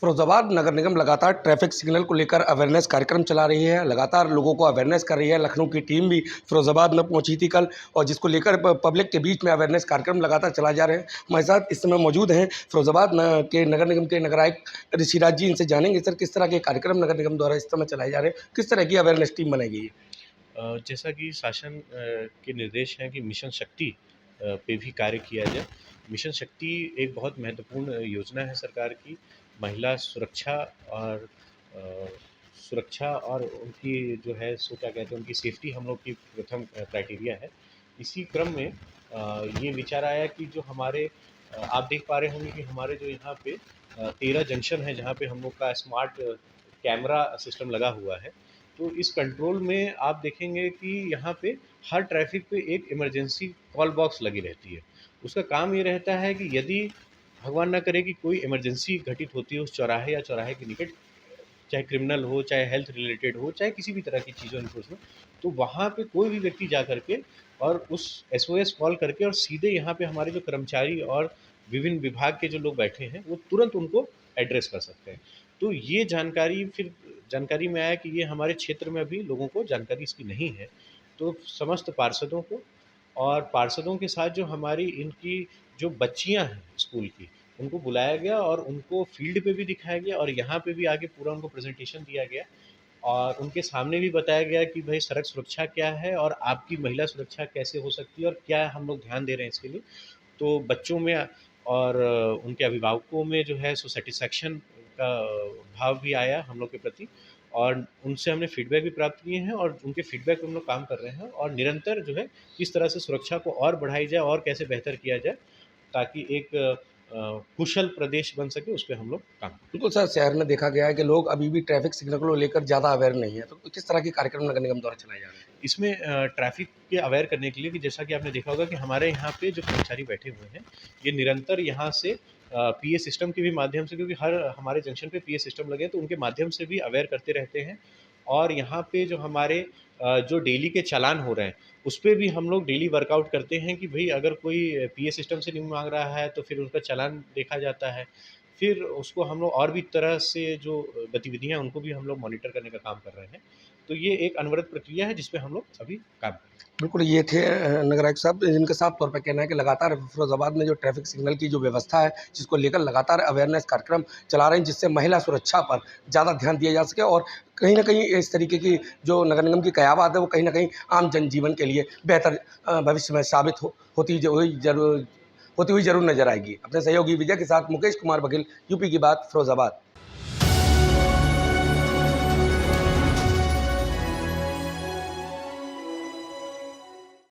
फिरोजाबाद नगर निगम लगातार traffic signal को लेकर अवेयरनेस कार्यक्रम चला रही है। लगातार लोगों को अवेयरनेस कर रही है। लखनऊ की टीम भी फिरोजाबाद में पहुंची थी कल, और जिसको लेकर पब्लिक के बीच में अवेयरनेस कार्यक्रम लगातार चलाए जा रहे हैं। हमारे साथ इस समय मौजूद हैं फिरोजाबाद के नगर निगम के नगर आयुक्त ऋषिराज जी। इनसे जानेंगे सर, किस तरह के कार्यक्रम नगर निगम द्वारा इस समय चलाए जा रहे हैं, किस तरह की अवेयरनेस टीम बनाई गई है। जैसा कि शासन के निर्देश हैं कि मिशन शक्ति पे भी कार्य किया जाए। मिशन शक्ति एक बहुत महत्वपूर्ण योजना है सरकार की। महिला सुरक्षा और उनकी जो है सो क्या कहते हैं, उनकी सेफ्टी हम लोग की प्रथम क्राइटेरिया है। इसी क्रम में ये विचार आया कि जो हमारे आप देख पा रहे होंगे कि हमारे जो यहाँ पे 13 जंक्शन है जहाँ पे हम लोग का स्मार्ट कैमरा सिस्टम लगा हुआ है। तो इस कंट्रोल में आप देखेंगे कि यहाँ पे हर ट्रैफिक पे एक इमरजेंसी कॉल बॉक्स लगी रहती है। उसका काम ये रहता है कि यदि भगवान ना करे कि कोई इमरजेंसी घटित होती है उस चौराहे या चौराहे के निकट, चाहे क्रिमिनल हो, चाहे हेल्थ रिलेटेड हो, चाहे किसी भी तरह की चीज़ हो इन्फोर्समेंट, तो वहाँ पे कोई भी व्यक्ति जा करके और उस एसओएस कॉल करके और सीधे यहाँ पे हमारे जो कर्मचारी और विभिन्न विभाग के जो लोग बैठे हैं वो तुरंत उनको एड्रेस कर सकते हैं। तो ये जानकारी में आया कि ये हमारे क्षेत्र में अभी लोगों को जानकारी इसकी नहीं है। तो समस्त पार्षदों को और पार्षदों के साथ जो हमारी इनकी जो बच्चियां हैं स्कूल की, उनको बुलाया गया और उनको फील्ड पे भी दिखाया गया और यहाँ पे भी आके पूरा उनको प्रेजेंटेशन दिया गया और उनके सामने भी बताया गया कि भाई सड़क सुरक्षा क्या है और आपकी महिला सुरक्षा कैसे हो सकती है और क्या हम लोग ध्यान दे रहे हैं इसके लिए। तो बच्चों में और उनके अभिभावकों में जो है सो सेटिस्फैक्शन का भाव भी आया हम लोग के प्रति और उनसे हमने फीडबैक भी प्राप्त किए हैं और उनके फीडबैक पे हम लोग काम कर रहे हैं और निरंतर जो है किस तरह से सुरक्षा को और बढ़ाई जाए और कैसे बेहतर किया जाए ताकि एक कुशल प्रदेश बन सके, उस पे हम लोग काम करें। बिल्कुल सर, शहर में देखा गया है कि लोग अभी भी ट्रैफिक सिग्नल को लेकर ज़्यादा अवेयर नहीं है, तो किस तरह के कार्यक्रम नगर निगम द्वारा चलाए जा रहे हैं। इसमें ट्रैफिक के अवेयर करने के लिए कि जैसा कि आपने देखा होगा कि हमारे यहाँ पे जो कर्मचारी बैठे हुए हैं ये निरंतर यहाँ से पीए सिस्टम के भी माध्यम से, क्योंकि हर हमारे जंक्शन पे पीए सिस्टम लगे हैं, तो उनके माध्यम से भी अवेयर करते रहते हैं। और यहाँ पे जो हमारे जो डेली के चालान हो रहे हैं उस पे भी हम लोग डेली वर्कआउट करते हैं कि भाई अगर कोई पीए सिस्टम से नहीं मांग रहा है तो फिर उसका चालान देखा जाता है। फिर उसको हम लोग और भी तरह से जो गतिविधियाँ उनको भी हम लोग मॉनिटर करने का काम कर रहे हैं। तो ये एक अनवरत प्रक्रिया है जिस पे हम लोग अभी काम कर रहे हैं। बिल्कुल, ये थे नगर आयुक्त साहब, जिनका साफ तौर पे कहना है कि लगातार फिरोजाबाद में जो ट्रैफिक सिग्नल की जो व्यवस्था है, जिसको लेकर लगातार अवेयरनेस कार्यक्रम चला रहे हैं, जिससे महिला सुरक्षा पर ज़्यादा ध्यान दिया जा सके और कहीं न कहीं इस तरीके की जो नगर निगम की क़यामत है, वो कहीं न कहीं आम जनजीवन के लिए बेहतर भविष्य में साबित होती हुई ज़रूर नज़र आएगी। अपने सहयोगी विजय के साथ मुकेश कुमार बघेल, यूपी की बात, फिरोजाबाद।